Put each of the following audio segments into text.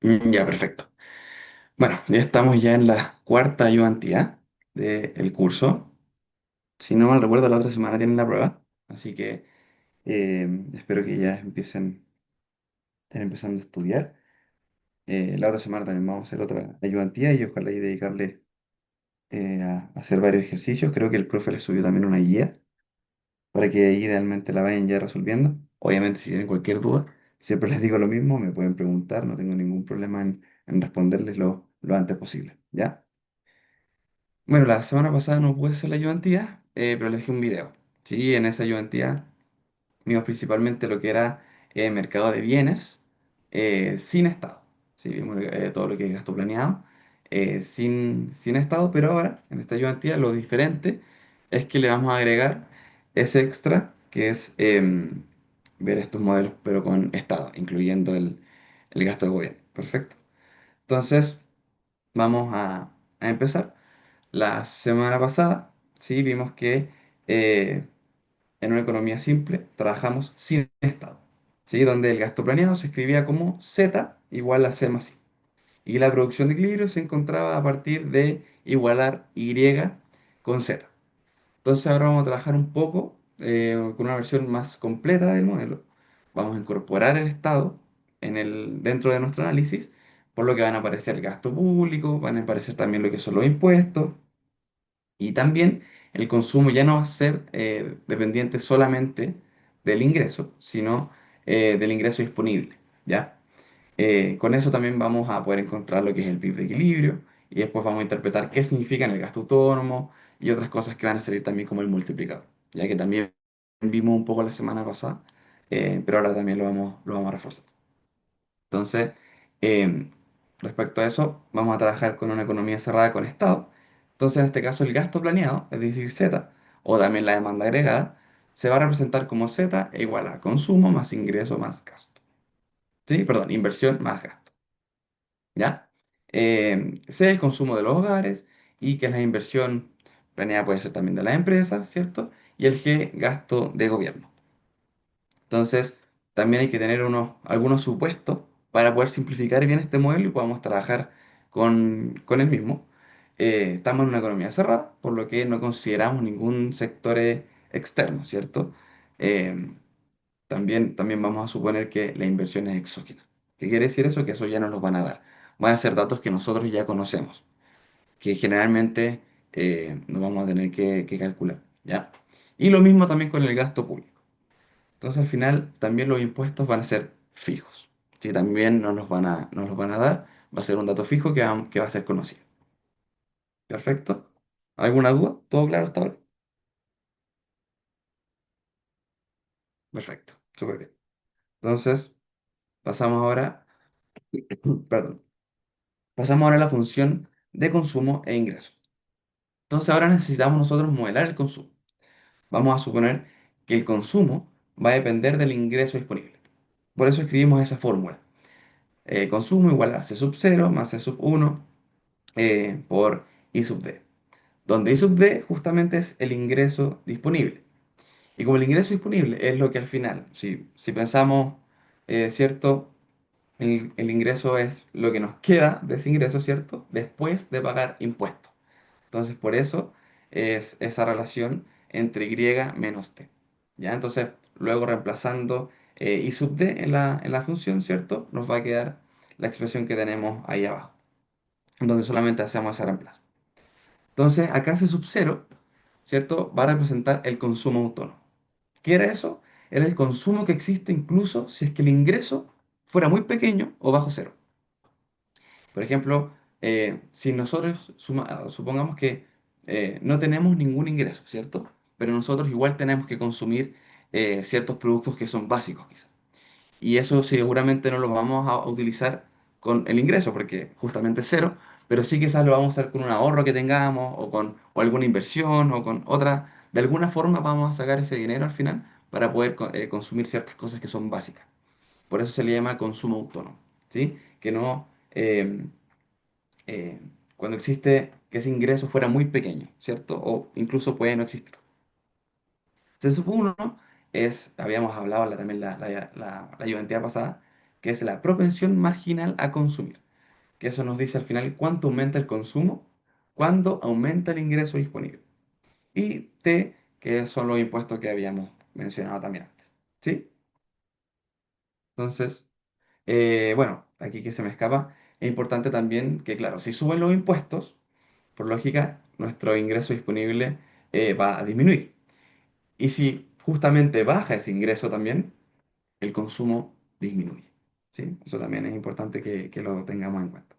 Ya, perfecto. Bueno, ya estamos ya en la cuarta ayudantía del curso. Si no mal recuerdo, la otra semana tienen la prueba, así que espero que ya estén empezando a estudiar. La otra semana también vamos a hacer otra ayudantía y ojalá y dedicarle a hacer varios ejercicios. Creo que el profe les subió también una guía para que ahí idealmente la vayan ya resolviendo. Obviamente, si tienen cualquier duda, siempre les digo lo mismo, me pueden preguntar, no tengo ningún problema en responderles lo antes posible, ¿ya? Bueno, la semana pasada no pude hacer la ayudantía, pero les dejé un video. Sí, en esa ayudantía vimos principalmente lo que era mercado de bienes sin estado. Sí, vimos todo lo que es gasto planeado sin estado, pero ahora en esta ayudantía lo diferente es que le vamos a agregar ese extra que es ver estos modelos pero con estado, incluyendo el gasto de gobierno. Perfecto. Entonces, vamos a empezar. La semana pasada, sí, vimos que eh, en una economía simple trabajamos sin estado, ¿sí? Donde el gasto planeado se escribía como Z igual a C más I. Y la producción de equilibrio se encontraba a partir de igualar Y con Z. Entonces ahora vamos a trabajar un poco con una versión más completa del modelo. Vamos a incorporar el estado dentro de nuestro análisis, por lo que van a aparecer el gasto público, van a aparecer también lo que son los impuestos y también el consumo ya no va a ser dependiente solamente del ingreso, sino del ingreso disponible, ¿ya? Con eso también vamos a poder encontrar lo que es el PIB de equilibrio y después vamos a interpretar qué significa en el gasto autónomo y otras cosas que van a salir también como el multiplicador, ya que también vimos un poco la semana pasada, pero ahora también lo vamos a reforzar. Entonces, em, respecto a eso, vamos a trabajar con una economía cerrada con Estado. Entonces, en este caso, el gasto planeado, es decir, Z, o también la demanda agregada, se va a representar como Z e igual a consumo más ingreso más gasto. ¿Sí? Perdón, inversión más gasto. ¿Ya? C es el consumo de los hogares y que es la inversión planeada puede ser también de las empresas, ¿cierto? Y el G, gasto de gobierno. Entonces, también hay que tener algunos supuestos para poder simplificar bien este modelo y podamos trabajar con el mismo. Estamos en una economía cerrada, por lo que no consideramos ningún sector externo, ¿cierto? Eh, también vamos a suponer que la inversión es exógena. ¿Qué quiere decir eso? Que eso ya nos lo van a dar. Van a ser datos que nosotros ya conocemos, que generalmente nos vamos a tener que calcular, ¿ya? Y lo mismo también con el gasto público. Entonces al final también los impuestos van a ser fijos. Si también nos los van a dar, va a ser un dato fijo que va a ser conocido. ¿Perfecto? ¿Alguna duda? ¿Todo claro hasta ahora? Perfecto, súper bien. Entonces pasamos ahora, perdón, pasamos ahora a la función de consumo e ingreso. Entonces ahora necesitamos nosotros modelar el consumo. Vamos a suponer que el consumo va a depender del ingreso disponible. Por eso escribimos esa fórmula. Consumo igual a C sub 0 más C sub 1 por I sub D, donde I sub D justamente es el ingreso disponible. Y como el ingreso disponible es lo que al final, si pensamos, ¿cierto? El ingreso es lo que nos queda de ese ingreso, ¿cierto? Después de pagar impuestos. Entonces, por eso es esa relación entre Y menos T. ¿Ya? Entonces, luego reemplazando I sub D en la función, ¿cierto? Nos va a quedar la expresión que tenemos ahí abajo, donde solamente hacemos ese reemplazo. Entonces, acá ese sub 0, ¿cierto? Va a representar el consumo autónomo. ¿Qué era eso? Era el consumo que existe incluso si es que el ingreso fuera muy pequeño o bajo cero. Por ejemplo, si nosotros supongamos que no tenemos ningún ingreso, ¿cierto? Pero nosotros igual tenemos que consumir ciertos productos que son básicos, quizás. Y eso seguramente no lo vamos a utilizar con el ingreso, porque justamente es cero, pero sí quizás lo vamos a hacer con un ahorro que tengamos, o alguna inversión, o con otra. De alguna forma vamos a sacar ese dinero al final para poder consumir ciertas cosas que son básicas. Por eso se le llama consumo autónomo, ¿sí? Que no, eh, cuando existe que ese ingreso fuera muy pequeño, ¿cierto? O incluso puede no existir. Se supone, habíamos hablado también la ayudantía pasada, que es la propensión marginal a consumir, que eso nos dice al final cuánto aumenta el consumo cuando aumenta el ingreso disponible. Y T, que son los impuestos que habíamos mencionado también antes. ¿Sí? Entonces, bueno, aquí que se me escapa, es importante también que, claro, si suben los impuestos, por lógica, nuestro ingreso disponible va a disminuir. Y si justamente baja ese ingreso también, el consumo disminuye. ¿Sí? Eso también es importante que lo tengamos en cuenta.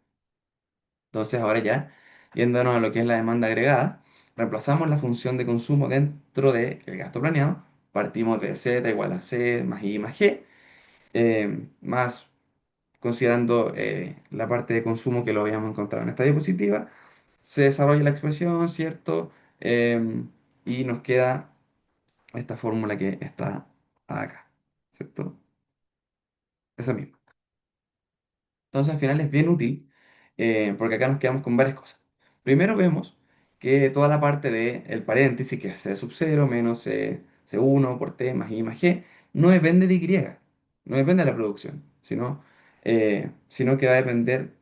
Entonces, ahora ya, yéndonos a lo que es la demanda agregada, reemplazamos la función de consumo dentro del gasto planeado. Partimos de Z igual a C más I más G, más considerando la parte de consumo que lo habíamos encontrado en esta diapositiva. Se desarrolla la expresión, ¿cierto? Y nos queda esta fórmula que está acá, ¿cierto? Eso mismo. Entonces al final es bien útil porque acá nos quedamos con varias cosas. Primero vemos que toda la parte del paréntesis, que es C sub 0 menos C1 por T más I más G, no depende de Y, no depende de la producción, sino que va a depender,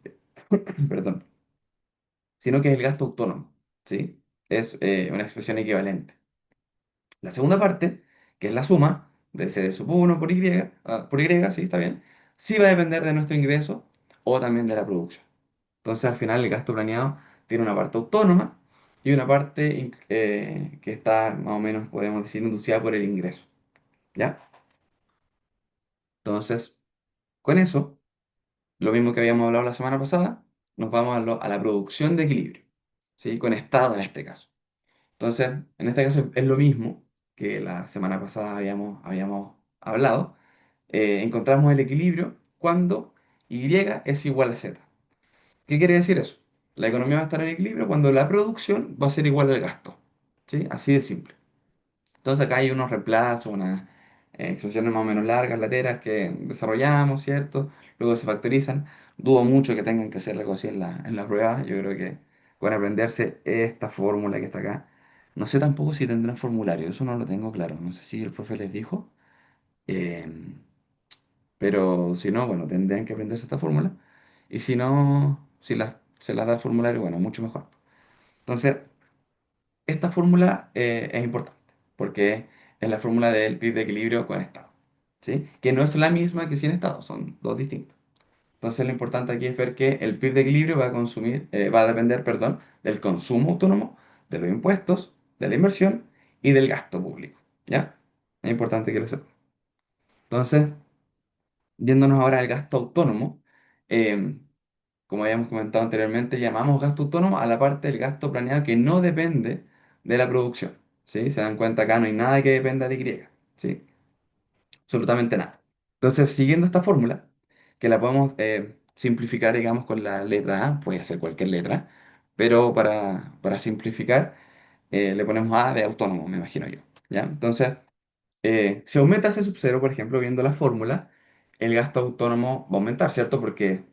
perdón, sino que es el gasto autónomo, ¿sí? Es una expresión equivalente. La segunda parte, que es la suma de C sub 1 por Y, sí, está bien, sí va a depender de nuestro ingreso o también de la producción. Entonces, al final, el gasto planeado tiene una parte autónoma y una parte que está, más o menos, podemos decir, inducida por el ingreso. ¿Ya? Entonces, con eso, lo mismo que habíamos hablado la semana pasada, nos vamos a la producción de equilibrio, ¿sí? Con estado en este caso. Entonces, en este caso es lo mismo que la semana pasada habíamos hablado. Encontramos el equilibrio cuando Y es igual a Z. ¿Qué quiere decir eso? La economía va a estar en equilibrio cuando la producción va a ser igual al gasto. ¿Sí? Así de simple. Entonces acá hay unos reemplazos, unas expresiones más o menos largas, lateras que desarrollamos, ¿cierto? Luego se factorizan. Dudo mucho que tengan que hacer algo así en la prueba. Yo creo que van a aprenderse esta fórmula que está acá. No sé tampoco si tendrán formulario, eso no lo tengo claro. No sé si el profe les dijo. Eh, pero si no, bueno, tendrían que aprenderse esta fórmula. Y si no, si se las da el formulario, bueno, mucho mejor. Entonces, esta fórmula es importante porque es la fórmula del PIB de equilibrio con estado, ¿sí? Que no es la misma que sin estado, son dos distintas. Entonces, lo importante aquí es ver que el PIB de equilibrio va a depender, perdón, del consumo autónomo, de los impuestos, de la inversión y del gasto público, ¿ya? Es importante que lo sepan. Entonces, yéndonos ahora al gasto autónomo, eh, como habíamos comentado anteriormente, llamamos gasto autónomo a la parte del gasto planeado que no depende de la producción. ¿Sí? Se dan cuenta acá no hay nada que dependa de Y. ¿Sí? Absolutamente nada. Entonces, siguiendo esta fórmula, que la podemos simplificar, digamos, con la letra A, puede ser cualquier letra, pero para simplificar, le ponemos A de autónomo, me imagino yo. ¿Ya? Entonces, si aumenta C sub 0, por ejemplo, viendo la fórmula, el gasto autónomo va a aumentar, ¿cierto? Porque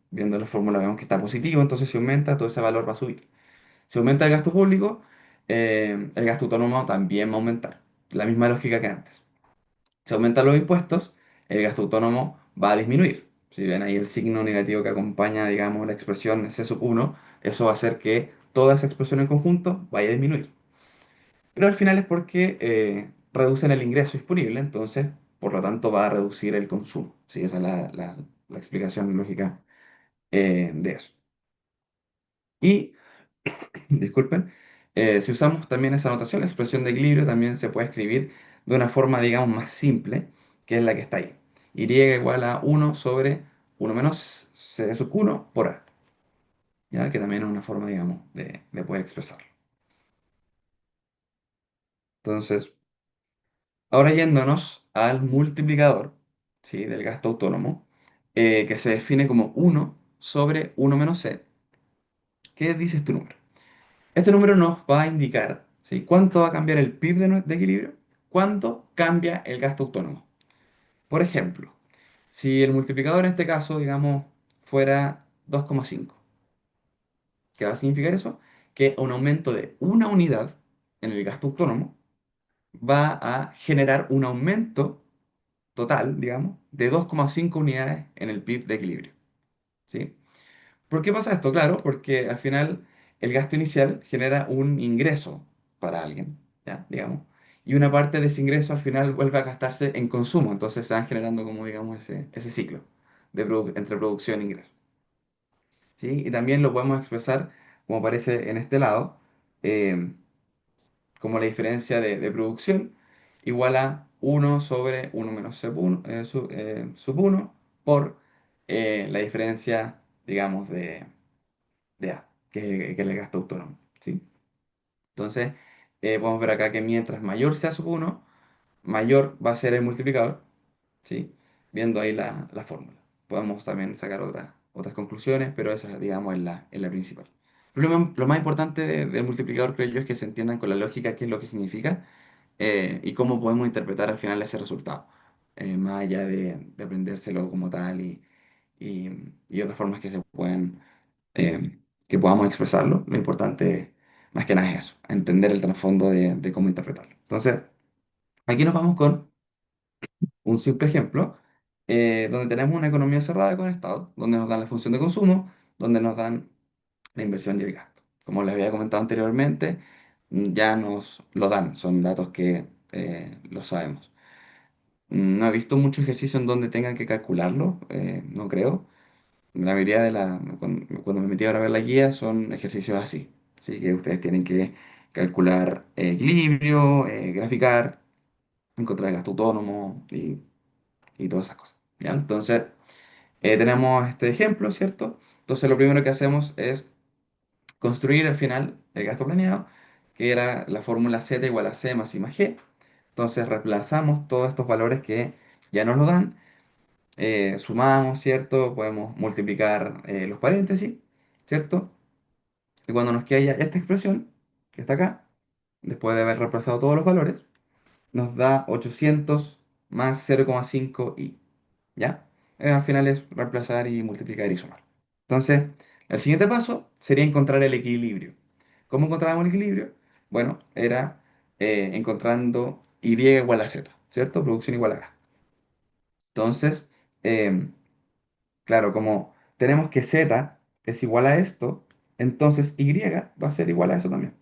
viendo la fórmula vemos que está positivo, entonces si aumenta, todo ese valor va a subir. Si aumenta el gasto público, el gasto autónomo también va a aumentar. La misma lógica que antes. Si aumentan los impuestos, el gasto autónomo va a disminuir. Si ven ahí el signo negativo que acompaña, digamos, la expresión C sub 1, eso va a hacer que toda esa expresión en conjunto vaya a disminuir. Pero al final es porque reducen el ingreso disponible, entonces, por lo tanto, va a reducir el consumo. Sí, esa es la explicación lógica de eso. Y, disculpen, si usamos también esa notación, la expresión de equilibrio también se puede escribir de una forma, digamos, más simple, que es la que está ahí. Y igual a 1 sobre 1 menos C sub 1 por A. ¿Ya? Que también es una forma, digamos, de poder expresarlo. Entonces, ahora yéndonos al multiplicador, ¿sí? Del gasto autónomo, que se define como 1 sobre 1 menos C. ¿Qué dice este número? Este número nos va a indicar, ¿sí? Cuánto va a cambiar el PIB de equilibrio, cuánto cambia el gasto autónomo. Por ejemplo, si el multiplicador en este caso, digamos, fuera 2,5, ¿qué va a significar eso? Que un aumento de una unidad en el gasto autónomo va a generar un aumento total, digamos, de 2,5 unidades en el PIB de equilibrio. ¿Sí? ¿Por qué pasa esto? Claro, porque al final el gasto inicial genera un ingreso para alguien, ¿ya? Digamos, y una parte de ese ingreso al final vuelve a gastarse en consumo, entonces se van generando como, digamos, ese ciclo entre producción e ingreso. ¿Sí? Y también lo podemos expresar, como aparece en este lado, eh, como la diferencia de producción igual a uno sobre uno menos sub 1 por la diferencia, digamos, de A, que es el gasto autónomo. ¿Sí? Entonces, podemos ver acá que mientras mayor sea sub 1 mayor va a ser el multiplicador. ¿Sí? Viendo ahí la fórmula. Podemos también sacar otras conclusiones, pero esa, digamos, es la principal. Lo más importante del multiplicador, creo yo, es que se entiendan con la lógica qué es lo que significa y cómo podemos interpretar al final ese resultado, más allá de aprendérselo como tal y otras formas que se pueden, que podamos expresarlo. Lo importante, más que nada, es eso, entender el trasfondo de cómo interpretarlo. Entonces, aquí nos vamos con un simple ejemplo, donde tenemos una economía cerrada con Estado, donde nos dan la función de consumo, donde nos dan la inversión y el gasto. Como les había comentado anteriormente, ya nos lo dan, son datos que lo sabemos. No he visto mucho ejercicio en donde tengan que calcularlo, no creo. La mayoría cuando me metí ahora a ver la guía son ejercicios así. Así que ustedes tienen que calcular equilibrio, graficar, encontrar el gasto autónomo y todas esas cosas. ¿Ya? Entonces, tenemos este ejemplo, ¿cierto? Entonces, lo primero que hacemos es construir al final el gasto planeado, que era la fórmula Z igual a C más I más G. Entonces, reemplazamos todos estos valores que ya nos lo dan, sumamos, ¿cierto? Podemos multiplicar los paréntesis, ¿cierto? Y cuando nos queda ya esta expresión, que está acá, después de haber reemplazado todos los valores, nos da 800 más 0,5i. ¿Ya? Al final es reemplazar y multiplicar y sumar. Entonces, el siguiente paso sería encontrar el equilibrio. ¿Cómo encontrábamos el equilibrio? Bueno, era encontrando Y igual a Z, ¿cierto? Producción igual a gasto. Entonces, em, claro, como tenemos que Z es igual a esto, entonces Y va a ser igual a eso también,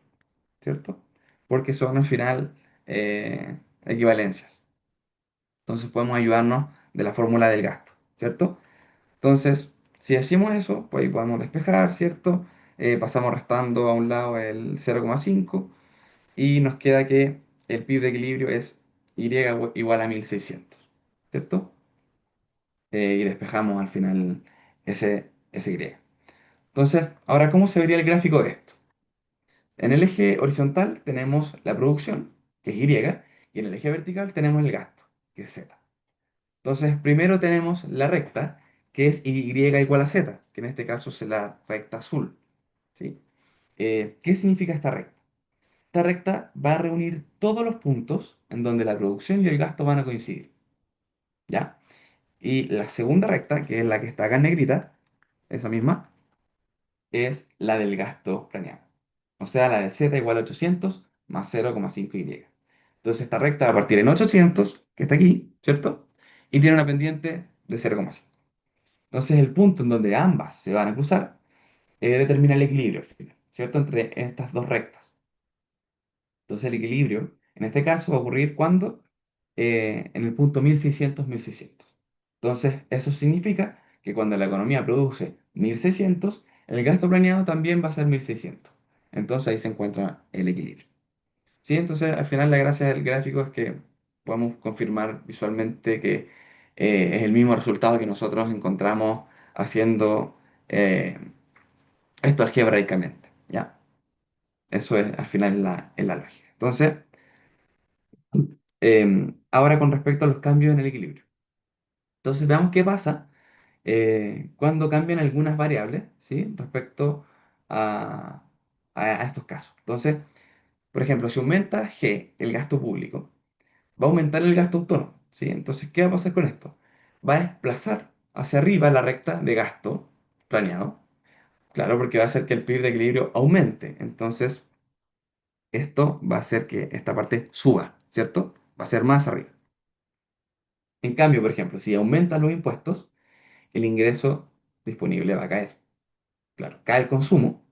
¿cierto? Porque son al final equivalencias. Entonces podemos ayudarnos de la fórmula del gasto, ¿cierto? Entonces, si hacemos eso, pues ahí podemos despejar, ¿cierto? Pasamos restando a un lado el 0,5 y nos queda que el PIB de equilibrio es Y igual a 1600, ¿cierto? Y despejamos al final ese Y. Entonces, ahora, ¿cómo se vería el gráfico de esto? En el eje horizontal tenemos la producción, que es Y, y en el eje vertical tenemos el gasto, que es Z. Entonces, primero tenemos la recta, que es Y igual a Z, que en este caso es la recta azul. ¿Sí? ¿Qué significa esta recta? Esta recta va a reunir todos los puntos en donde la producción y el gasto van a coincidir. ¿Ya? Y la segunda recta, que es la que está acá en negrita, esa misma, es la del gasto planeado. O sea, la de Z igual a 800 más 0,5Y. Entonces, esta recta va a partir en 800, que está aquí, ¿cierto? Y tiene una pendiente de 0,5. Entonces el punto en donde ambas se van a cruzar determina el equilibrio al final, ¿cierto? Entre estas dos rectas. Entonces el equilibrio, en este caso, va a ocurrir cuando en el punto 1600-1600. Entonces eso significa que cuando la economía produce 1600, el gasto planeado también va a ser 1600. Entonces ahí se encuentra el equilibrio. ¿Sí? Entonces al final la gracia del gráfico es que podemos confirmar visualmente que es el mismo resultado que nosotros encontramos haciendo eh, esto algebraicamente, ¿ya? Eso es al final la lógica. Entonces, ahora con respecto a los cambios en el equilibrio. Entonces, veamos qué pasa cuando cambian algunas variables, ¿sí? Respecto a, a estos casos. Entonces, por ejemplo, si aumenta G, el gasto público, va a aumentar el gasto autónomo, ¿sí? Entonces, ¿qué va a pasar con esto? Va a desplazar hacia arriba la recta de gasto planeado, claro, porque va a hacer que el PIB de equilibrio aumente. Entonces, esto va a hacer que esta parte suba, ¿cierto? Va a ser más arriba. En cambio, por ejemplo, si aumentan los impuestos, el ingreso disponible va a caer. Claro, cae el consumo.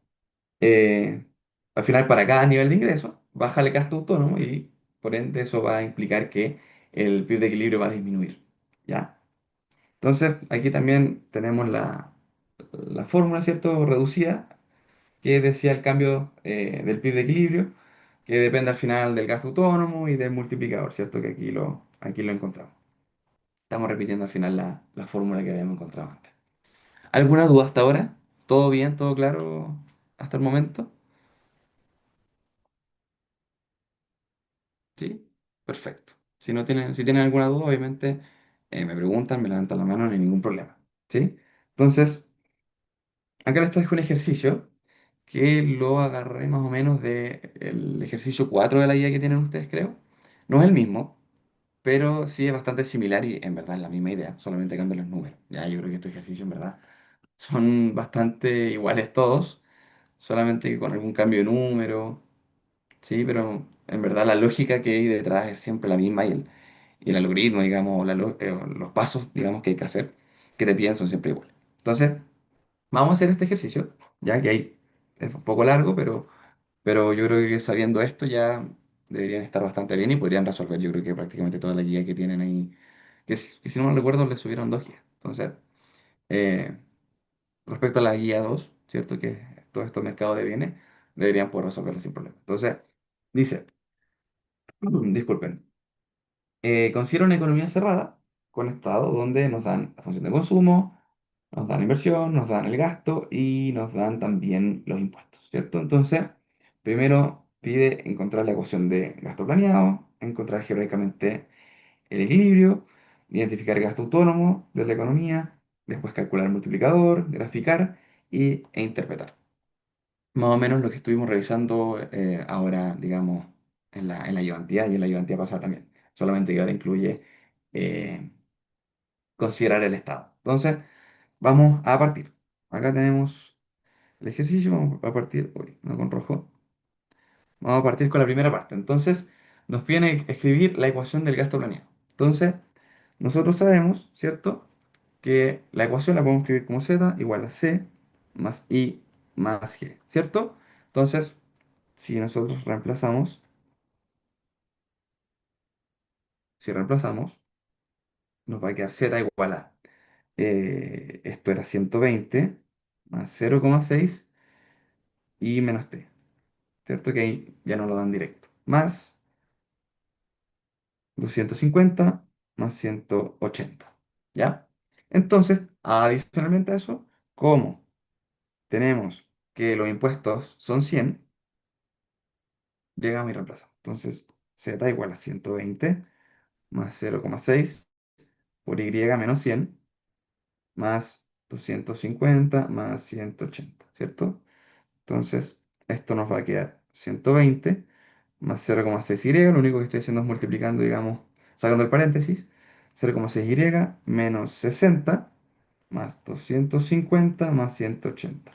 eh, Al final, para cada nivel de ingreso, baja el gasto autónomo y por ende eso va a implicar que el PIB de equilibrio va a disminuir. ¿Ya? Entonces, aquí también tenemos la fórmula, ¿cierto? Reducida, que decía el cambio del PIB de equilibrio, que depende al final del gasto autónomo y del multiplicador, ¿cierto? Que aquí lo encontramos. Estamos repitiendo al final la fórmula que habíamos encontrado antes. ¿Alguna duda hasta ahora? ¿Todo bien? ¿Todo claro hasta el momento? ¿Sí? Perfecto. Si tienen alguna duda, obviamente me preguntan, me levantan la mano, no hay ningún problema. ¿Sí? Entonces, acá les traje un ejercicio que lo agarré más o menos del ejercicio 4 de la guía que tienen ustedes, creo. No es el mismo, pero sí es bastante similar y en verdad es la misma idea, solamente cambian los números. Ya, yo creo que estos ejercicios en verdad son bastante iguales todos, solamente que con algún cambio de número, sí, pero en verdad la lógica que hay detrás es siempre la misma y el algoritmo, digamos, los pasos, digamos, que hay que hacer, que te piden son siempre iguales. Entonces, vamos a hacer este ejercicio, ya que es un poco largo, pero yo creo que sabiendo esto ya deberían estar bastante bien y podrían resolver, yo creo que prácticamente toda la guía que tienen ahí, que si no me recuerdo le subieron dos guías. Entonces, eh, respecto a la guía 2, ¿cierto? Que es todo esto mercado de bienes, deberían poder resolverlo sin problema. Entonces, dice, disculpen, considera una economía cerrada con estado donde nos dan la función de consumo, nos dan la inversión, nos dan el gasto y nos dan también los impuestos, ¿cierto? Entonces, primero pide encontrar la ecuación de gasto planeado, encontrar geográficamente el equilibrio, identificar el gasto autónomo de la economía, después calcular el multiplicador, graficar e interpretar. Más o menos lo que estuvimos revisando ahora, digamos, en la ayudantía y en la ayudantía pasada también. Solamente que ahora incluye eh, considerar el estado. Entonces, vamos a partir. Acá tenemos el ejercicio, vamos a partir, uy, no con rojo. Vamos a partir con la primera parte. Entonces, nos viene a escribir la ecuación del gasto planeado. Entonces, nosotros sabemos, ¿cierto? Que la ecuación la podemos escribir como z igual a c más i más g, ¿cierto? Entonces, si nosotros si reemplazamos, nos va a quedar z igual a, esto era 120 más 0,6 y menos t, ¿cierto? Que ahí ya no lo dan directo. Más 250 más 180, ¿ya? Entonces, adicionalmente a eso, como tenemos que los impuestos son 100, llegamos y reemplazamos. Entonces, z igual a 120 más 0,6 por y menos 100 más 250 más 180, ¿cierto? Entonces, esto nos va a quedar 120 más 0,6y, lo único que estoy haciendo es multiplicando, digamos, sacando el paréntesis, 0,6y menos 60 más 250 más 180.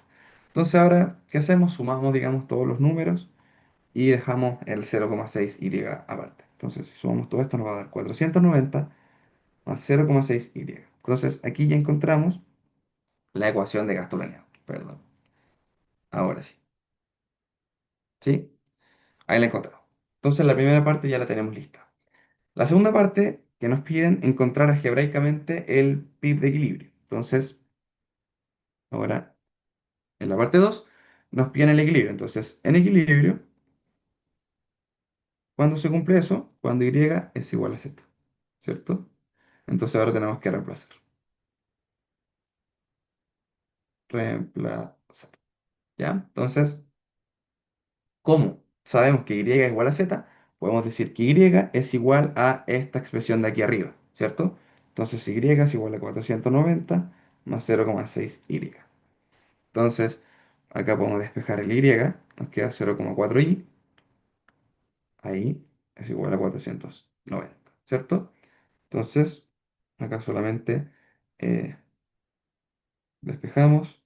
Entonces ahora, ¿qué hacemos? Sumamos, digamos, todos los números y dejamos el 0,6y aparte. Entonces, si sumamos todo esto, nos va a dar 490 más 0,6y. Entonces, aquí ya encontramos la ecuación de gasto planeado. Perdón. Ahora sí. ¿Sí? Ahí la encontramos. Entonces, la primera parte ya la tenemos lista. La segunda parte, que nos piden encontrar algebraicamente el PIB de equilibrio. Entonces, ahora, en la parte 2 nos piden el equilibrio. Entonces, en equilibrio, ¿cuándo se cumple eso? Cuando y es igual a z. ¿Cierto? Entonces, ahora tenemos que reemplazar. Reemplazar. ¿Ya? Entonces, ¿cómo sabemos que y es igual a z? Podemos decir que y es igual a esta expresión de aquí arriba, ¿cierto? Entonces y es igual a 490 más 0,6y. Entonces, acá podemos despejar el y, nos queda 0,4y, ahí es igual a 490, ¿cierto? Entonces, acá solamente eh, despejamos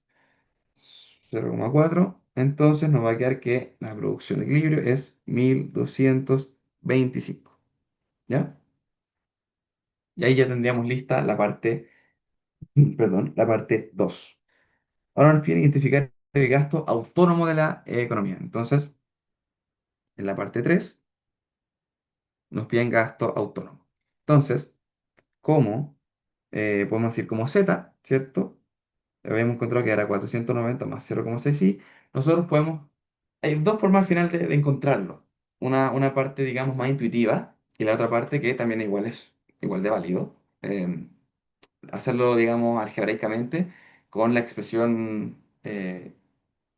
0,4, entonces nos va a quedar que la producción de equilibrio es 1225. ¿Ya? Y ahí ya tendríamos lista la parte, perdón, la parte 2. Ahora nos piden identificar el gasto autónomo de la economía. Entonces, en la parte 3 nos piden gasto autónomo. Entonces, ¿cómo? Podemos decir como Z, ¿cierto? Habíamos encontrado que era 490 más 0,6 y nosotros podemos, hay dos formas al final de encontrarlo. Una parte, digamos, más intuitiva y la otra parte que también igual es igual de válido. Hacerlo, digamos, algebraicamente con la expresión,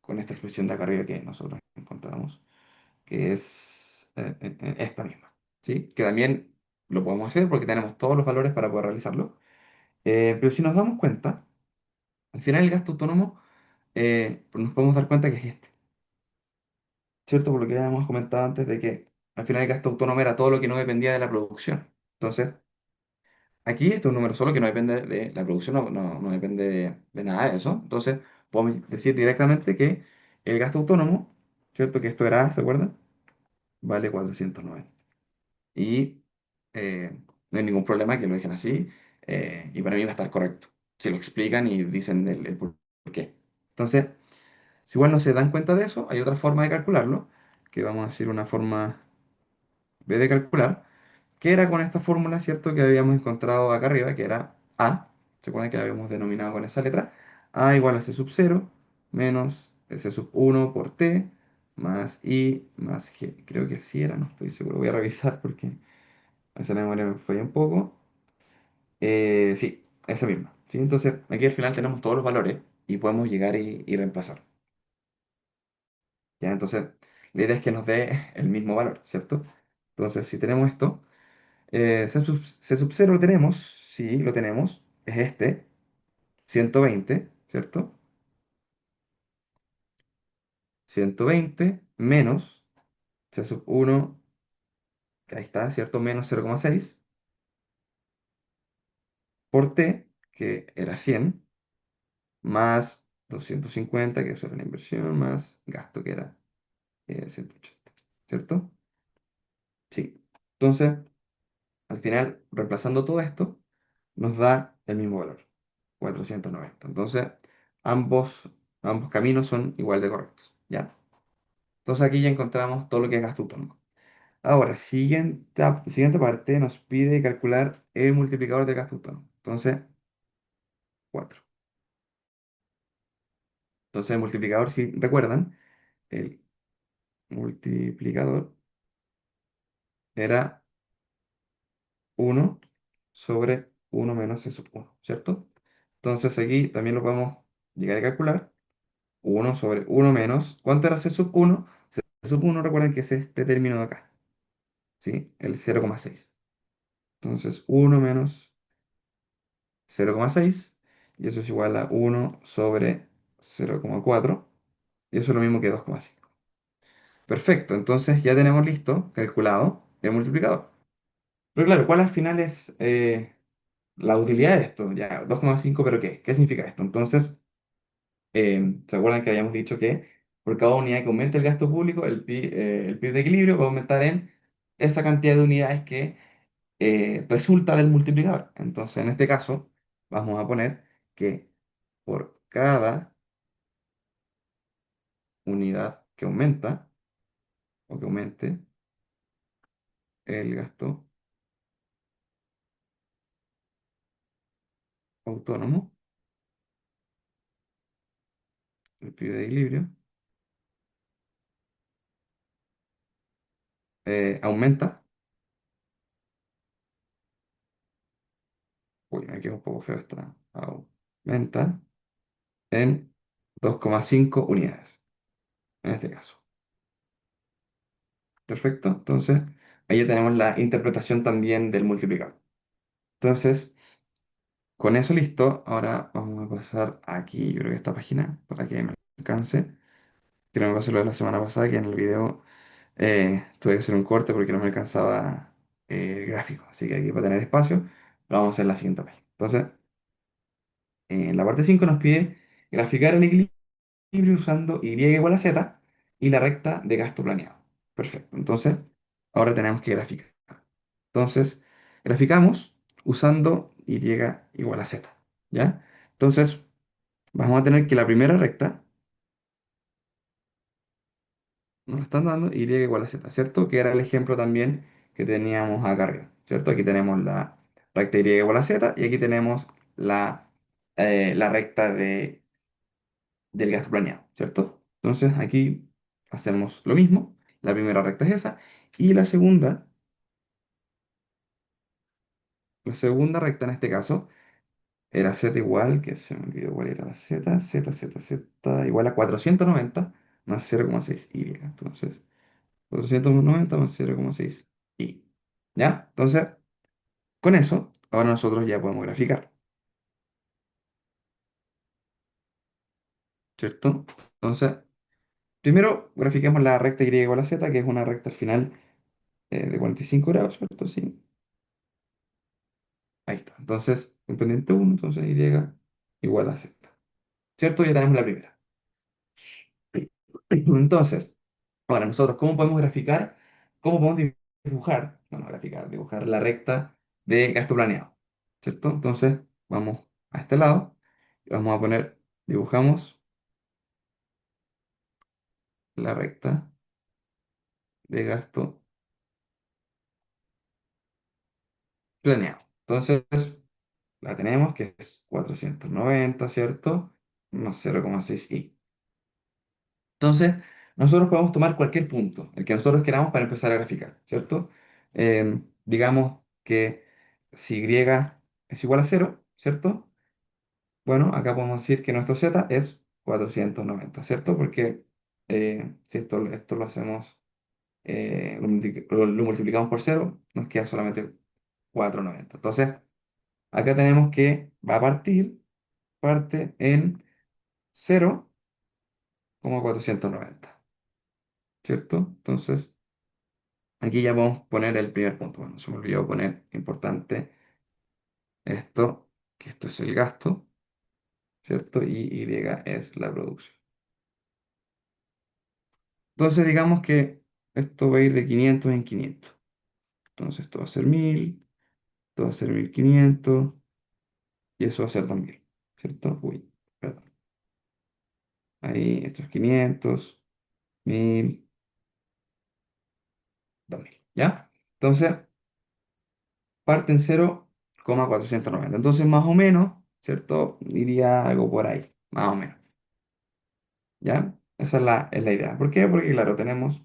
con esta expresión de acá arriba que nosotros encontramos, que es esta misma, ¿sí? Que también lo podemos hacer porque tenemos todos los valores para poder realizarlo. Pero si nos damos cuenta, al final el gasto autónomo pues nos podemos dar cuenta que es este, ¿cierto? Por lo que ya hemos comentado antes de que al final el gasto autónomo era todo lo que no dependía de la producción. Entonces, aquí este es un número solo que no depende de la producción, no depende de nada de eso. Entonces, podemos decir directamente que el gasto autónomo, ¿cierto? Que esto era, ¿se acuerdan? Vale 490. Y no hay ningún problema que lo dejen así. Y para mí va a estar correcto. Si lo explican y dicen el por qué. Entonces, si igual no se dan cuenta de eso, hay otra forma de calcularlo, que vamos a decir una forma B de calcular, que era con esta fórmula, ¿cierto? Que habíamos encontrado acá arriba, que era A, ¿se acuerdan que la habíamos denominado con esa letra? A igual a C sub 0 menos C sub 1 por T más I más G. Creo que así era, no estoy seguro. Voy a revisar porque esa memoria me falla un poco. Sí, esa misma. ¿Sí? Entonces, aquí al final tenemos todos los valores y podemos llegar y reemplazar. ¿Ya? Entonces, la idea es que nos dé el mismo valor, ¿cierto? Entonces, si tenemos esto, C sub 0 lo tenemos, sí, lo tenemos, es este, 120, ¿cierto? 120 menos C sub 1, que ahí está, ¿cierto? Menos 0,6 por T, que era 100, más 250, que eso era la inversión, más gasto, que era 180, ¿cierto? Sí. Entonces, al final, reemplazando todo esto, nos da el mismo valor, 490. Entonces, ambos, ambos caminos son igual de correctos, ¿ya? Entonces aquí ya encontramos todo lo que es gasto autónomo. Ahora, siguiente parte nos pide calcular el multiplicador del gasto autónomo. Entonces, 4. Entonces, el multiplicador, si recuerdan, el multiplicador era 1/1 menos C sub 1, ¿cierto? Entonces aquí también lo podemos llegar a calcular. 1/1 menos, ¿cuánto era C sub 1? C sub 1, recuerden que es este término de acá, ¿sí? El 0,6. Entonces, 1 menos 0,6, y eso es igual a 1/0,4, y eso es lo mismo que 2,5. Perfecto, entonces ya tenemos listo, calculado, el multiplicador. Pero claro, ¿cuál al final es la utilidad de esto? Ya, 2,5, pero ¿qué? ¿Qué significa esto? Entonces, ¿se acuerdan que habíamos dicho que por cada unidad que aumente el gasto público, el PIB de equilibrio va a aumentar en esa cantidad de unidades que resulta del multiplicador? Entonces, en este caso, vamos a poner que por cada unidad que aumenta o que aumente el gasto autónomo, el PIB de equilibrio, aumenta, uy, me quedó un poco feo esta, aumenta en 2,5 unidades, en este caso. Perfecto, entonces ahí ya tenemos la interpretación también del multiplicador. Entonces, con eso listo, ahora vamos a pasar aquí, yo creo que esta página, para que me alcance. Que no me pasó lo de la semana pasada, que en el video tuve que hacer un corte porque no me alcanzaba el gráfico. Así que aquí para tener espacio, lo vamos a hacer en la siguiente página. Entonces, en la parte 5 nos pide graficar el equilibrio usando Y igual a Z y la recta de gasto planeado. Perfecto. Entonces, ahora tenemos que graficar. Entonces, graficamos. usando y igual a z, ¿ya? Entonces, vamos a tener que la primera recta nos la están dando y igual a z, ¿cierto? Que era el ejemplo también que teníamos acá arriba, ¿cierto? Aquí tenemos la recta y igual a z y aquí tenemos la recta del gasto planeado, ¿cierto? Entonces, aquí hacemos lo mismo. La primera recta es esa y la segunda recta en este caso era z igual, que se me olvidó cuál era la z igual a 490 más 0,6y. Entonces, 490 más 0,6y. ¿Ya? Entonces, con eso, ahora nosotros ya podemos graficar, ¿cierto? Entonces, primero grafiquemos la recta y igual a z, que es una recta al final de 45 grados, ¿cierto? Sí, ahí está. Entonces, en pendiente 1, entonces y igual a z. ¿Cierto? Ya tenemos la primera. Entonces, ahora nosotros, ¿cómo podemos graficar? ¿Cómo podemos dibujar? Bueno, graficar, dibujar la recta de gasto planeado. ¿Cierto? Entonces, vamos a este lado y vamos a poner, dibujamos la recta de gasto planeado. Entonces, la tenemos que es 490, ¿cierto? Más 0,6i. Entonces, nosotros podemos tomar cualquier punto, el que nosotros queramos para empezar a graficar, ¿cierto? Digamos que si y es igual a cero, ¿cierto? Bueno, acá podemos decir que nuestro z es 490, ¿cierto? Porque si esto lo hacemos, lo multiplicamos por cero, nos queda solamente 490. Entonces, acá tenemos que va a parte en 0,490, ¿cierto? Entonces, aquí ya podemos poner el primer punto. Bueno, se me olvidó poner, importante, que esto es el gasto, ¿cierto? Y es la producción. Entonces, digamos que esto va a ir de 500 en 500. Entonces, esto va a ser 1000, esto va a ser 1500 y eso va a ser 2000, ¿cierto? Uy, perdón. Ahí, esto es 500, 1000, 2000, ¿ya? Entonces, parte en 0,490. Entonces, más o menos, ¿cierto? Iría algo por ahí, más o menos. ¿Ya? Esa es la idea. ¿Por qué? Porque, claro, tenemos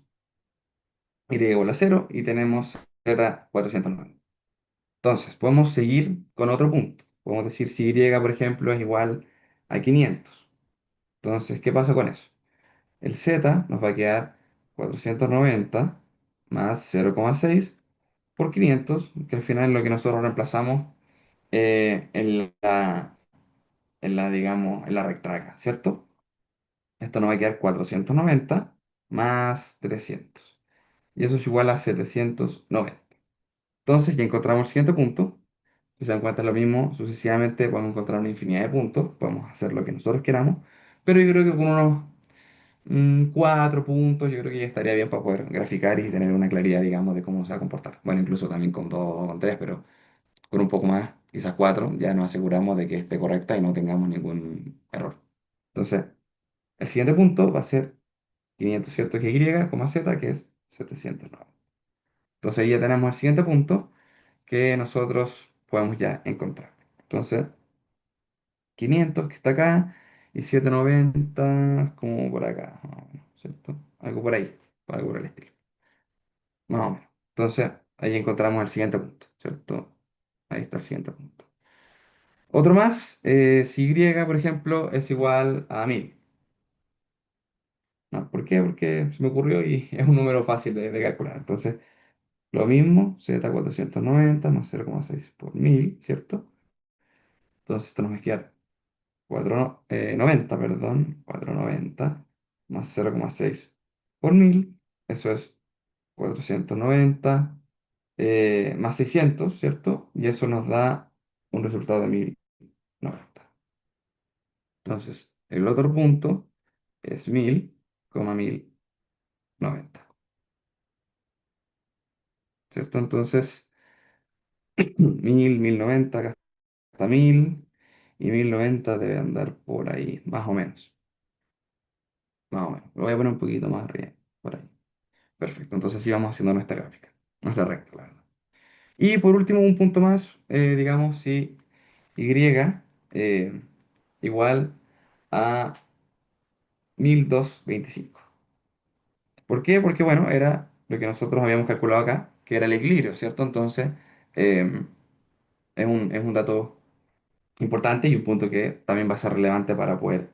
y igual a cero y tenemos z 490. Entonces, podemos seguir con otro punto. Podemos decir si y, por ejemplo, es igual a 500. Entonces, ¿qué pasa con eso? El z nos va a quedar 490 más 0,6 por 500, que al final es lo que nosotros reemplazamos digamos, en la recta de acá, ¿cierto? Esto nos va a quedar 490 más 300. Y eso es igual a 790. Entonces ya encontramos el siguiente punto. Si se dan cuenta, es lo mismo sucesivamente. Podemos encontrar una infinidad de puntos. Podemos hacer lo que nosotros queramos. Pero yo creo que con unos 4 puntos, yo creo que ya estaría bien para poder graficar y tener una claridad, digamos, de cómo se va a comportar. Bueno, incluso también con 2 o con 3, pero con un poco más, quizás 4, ya nos aseguramos de que esté correcta y no tengamos ningún error. Entonces, el siguiente punto va a ser 500, ¿cierto? Que y, z, que es 709. Entonces ahí ya tenemos el siguiente punto que nosotros podemos ya encontrar. Entonces, 500 que está acá y 790 como por acá, más o menos, ¿cierto? Algo por ahí, algo por el estilo, más o menos. Entonces, ahí encontramos el siguiente punto, ¿cierto? Ahí está el siguiente punto. Otro más, si y, por ejemplo, es igual a 1000. ¿No? ¿Por qué? Porque se me ocurrió y es un número fácil de calcular. Entonces, lo mismo, z 490 más 0,6 por 1000, ¿cierto? Entonces, esto nos va a quedar 490, perdón, 490 más 0,6 por 1000, eso es 490 más 600, ¿cierto? Y eso nos da un resultado de 1090. Entonces, el otro punto es 1000,1090, ¿cierto? Entonces, 1000, 1090, acá está 1000 y 1090 debe andar por ahí, más o menos. Más o menos. Lo voy a poner un poquito más arriba, por ahí. Perfecto, entonces sí vamos haciendo nuestra gráfica, nuestra recta, la verdad. Y por último, un punto más, digamos, si y eh, igual a 1225. ¿Por qué? Porque, bueno, era lo que nosotros habíamos calculado acá, que era el equilibrio, ¿cierto? Entonces, eh, es un dato importante y un punto que también va a ser relevante para poder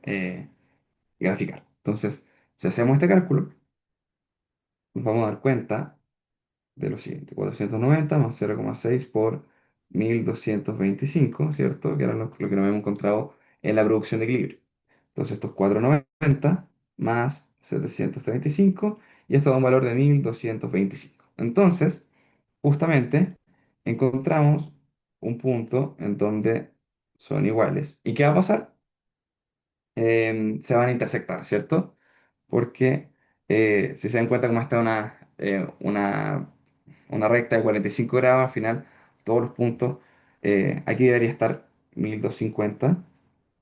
graficar. Entonces, si hacemos este cálculo, nos vamos a dar cuenta de lo siguiente: 490 más 0,6 por 1225, ¿cierto? Que era lo que nos habíamos encontrado en la producción de equilibrio. Entonces, estos 490 más 735 y esto da un valor de 1225. Entonces, justamente encontramos un punto en donde son iguales. ¿Y qué va a pasar? Se van a intersectar, ¿cierto? Porque si se dan cuenta cómo está una recta de 45 grados, al final todos los puntos, aquí debería estar 1250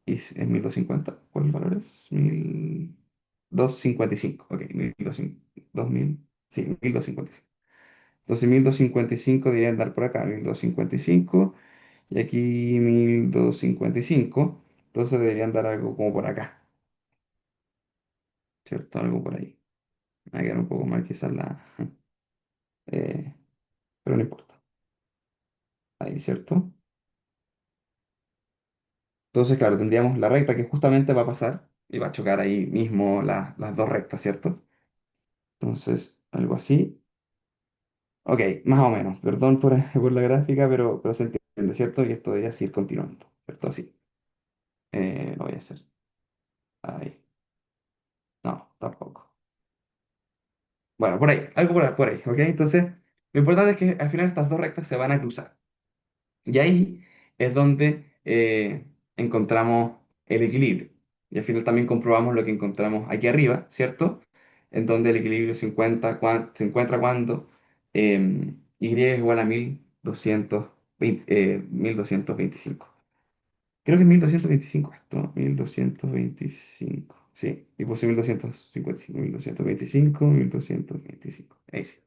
y es 1250. ¿Cuál es el valor? Es 1255. Ok, 1200, 2000, sí, 1255. Entonces 1255 debería andar por acá, 1255 y aquí 1255. Entonces debería andar algo como por acá, ¿cierto? Algo por ahí. Me va a quedar un poco mal quizás eh, pero no importa. Ahí, ¿cierto? Entonces, claro, tendríamos la recta que justamente va a pasar y va a chocar ahí mismo las dos rectas, ¿cierto? Entonces, algo así. Ok, más o menos. Perdón por, por la gráfica, pero se entiende, ¿cierto? Y esto debería seguir continuando, ¿cierto? Así. Lo voy a hacer. Ahí. No, tampoco. Bueno, por ahí, algo por ahí, ¿ok? Entonces, lo importante es que al final estas dos rectas se van a cruzar. Y ahí es donde encontramos el equilibrio. Y al final también comprobamos lo que encontramos aquí arriba, ¿cierto? En donde el equilibrio se encuentra cuando y es igual a 1225. Creo que es 1225 esto, 1225. Sí, y puse 1255, 1225, 1225. Ahí sí.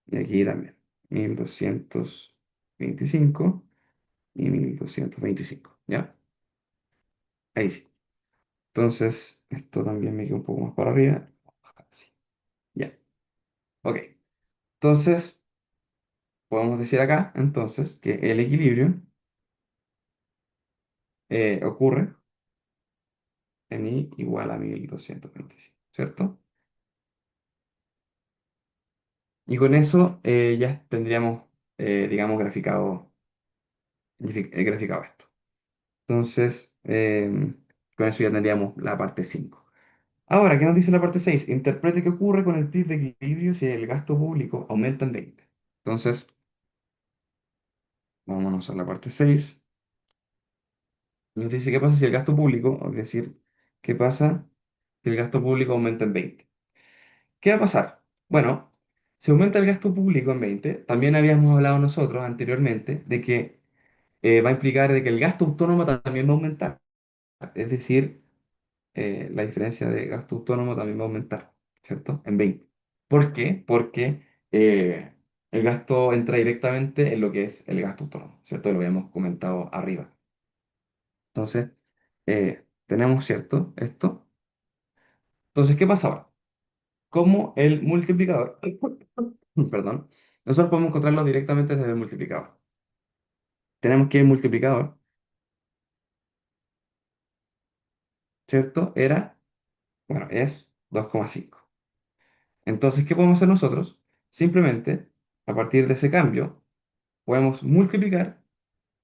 Y aquí también, 1225 y 1225, ¿ya? Ahí sí. Entonces, esto también me queda un poco más para arriba. Así, ya, ok. Entonces, podemos decir acá, entonces, que el equilibrio ocurre en I igual a 1225, ¿cierto? Y con eso ya tendríamos, digamos, graficado esto. Entonces, con eso ya tendríamos la parte 5. Ahora, ¿qué nos dice la parte 6? Interprete qué ocurre con el PIB de equilibrio si el gasto público aumenta en 20. Entonces, vámonos a la parte 6. Nos dice qué pasa si el gasto público, es decir, qué pasa si el gasto público aumenta en 20. ¿Qué va a pasar? Bueno, si aumenta el gasto público en 20, también habíamos hablado nosotros anteriormente de que va a implicar de que el gasto autónomo también va a aumentar. Es decir, la diferencia de gasto autónomo también va a aumentar, ¿cierto? En 20. ¿Por qué? Porque el gasto entra directamente en lo que es el gasto autónomo, ¿cierto? Lo habíamos comentado arriba. Entonces, tenemos, ¿cierto? Esto. Entonces, ¿qué pasa ahora? Como el multiplicador, perdón, nosotros podemos encontrarlo directamente desde el multiplicador. Tenemos que el multiplicador, ¿cierto? Bueno, es 2,5. Entonces, ¿qué podemos hacer nosotros? Simplemente, a partir de ese cambio, podemos multiplicar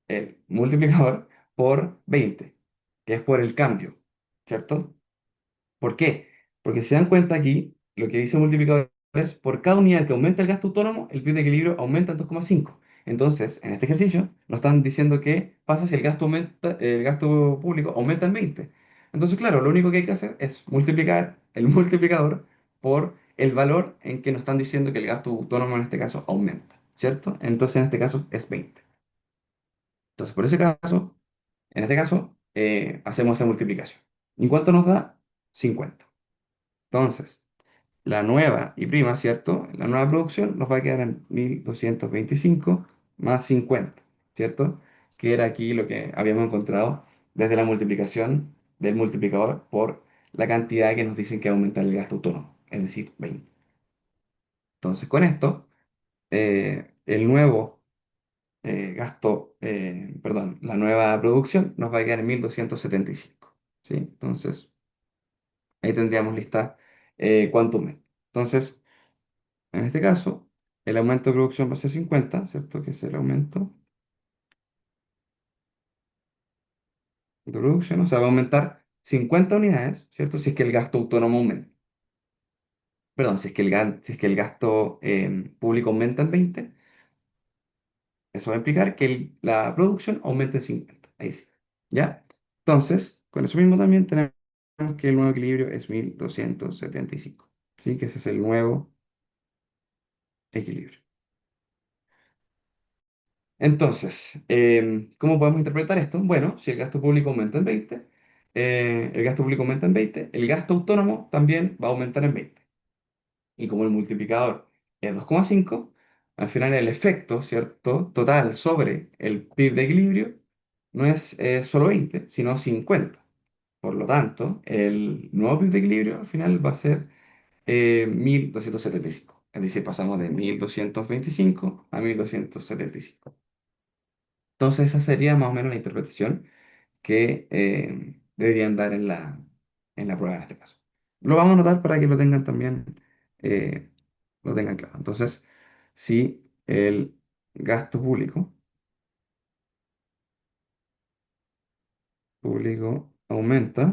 el multiplicador por 20, que es por el cambio, ¿cierto? ¿Por qué? Porque si se dan cuenta aquí, lo que dice el multiplicador es por cada unidad que aumenta el gasto autónomo, el PIB de equilibrio aumenta en 2,5. Entonces, en este ejercicio, nos están diciendo qué pasa si el gasto público aumenta en 20. Entonces, claro, lo único que hay que hacer es multiplicar el multiplicador por el valor en que nos están diciendo que el gasto autónomo en este caso aumenta. ¿cierto? Entonces en este caso es 20. Entonces por ese caso, en este caso, hacemos esa multiplicación. ¿Y cuánto nos da? 50. Entonces, la nueva y prima, ¿cierto? La nueva producción nos va a quedar en 1225 más 50, ¿cierto? Que era aquí lo que habíamos encontrado desde la multiplicación del multiplicador por la cantidad que nos dicen que aumenta el gasto autónomo, es decir, 20. Entonces, con esto, el nuevo perdón, la nueva producción nos va a quedar en 1275, ¿sí? Entonces, ahí tendríamos lista Quantum Mate. Entonces, en este caso, el aumento de producción va a ser 50, ¿cierto? Que es el aumento de producción, o sea, va a aumentar 50 unidades, ¿cierto? Si es que el gasto autónomo aumenta. Perdón, si es que el gasto público aumenta en 20, eso va a implicar que la producción aumente en 50. Ahí sí. ¿Ya? Entonces, con eso mismo también tenemos que el nuevo equilibrio es 1275. ¿Sí? Que ese es el nuevo equilibrio. Entonces, ¿cómo podemos interpretar esto? Bueno, si el gasto público aumenta en 20, el gasto público aumenta en 20, el gasto autónomo también va a aumentar en 20. Y como el multiplicador es 2,5, al final el efecto, ¿cierto? Total sobre el PIB de equilibrio no es solo 20, sino 50. Por lo tanto, el nuevo PIB de equilibrio al final va a ser 1275. Es decir, pasamos de 1225 a 1275. Entonces, esa sería más o menos la interpretación que deberían dar en la prueba en este caso. Lo vamos a anotar para que lo tengan también, lo tengan claro. Entonces, si el gasto público aumenta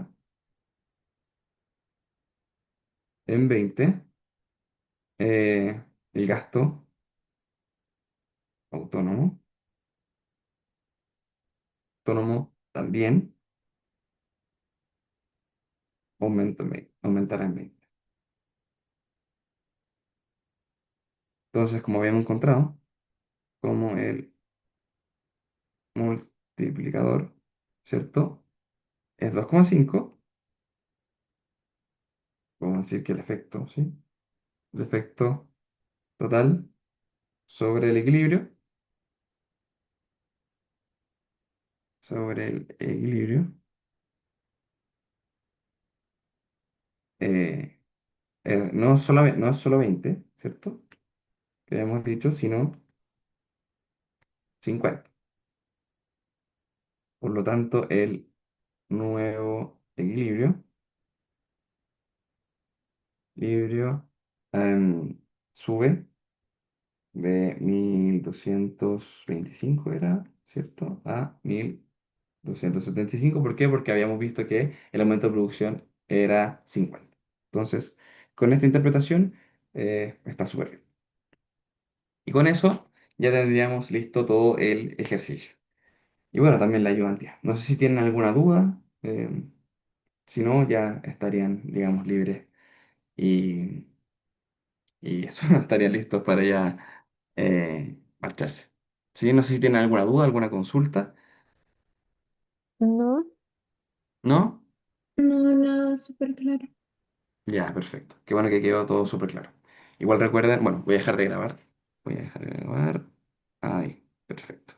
en 20, el gasto autónomo, también aumentará en 20. Entonces, como habíamos encontrado, como el multiplicador, ¿cierto? Es 2,5, vamos a decir que el efecto, ¿sí? El efecto total sobre el equilibrio, eh, no es solo 20, ¿cierto? Que hemos dicho, sino 50. Por lo tanto, el nuevo equilibrio sube de 1225 era, ¿cierto? A 1275. ¿Por qué? Porque habíamos visto que el aumento de producción era 50. Entonces, con esta interpretación, está súper bien. Y con eso ya tendríamos listo todo el ejercicio. Y bueno, también la ayudantía. No sé si tienen alguna duda. Si no, ya estarían, digamos, libres y, y eso, estarían listos para ya marcharse. Sí, no sé si tienen alguna duda, alguna consulta. No, ¿No? no, nada súper claro. Ya, perfecto. Qué bueno que quedó todo súper claro. Igual recuerden, bueno, voy a dejar de grabar. Voy a dejar de grabar. Ahí, perfecto.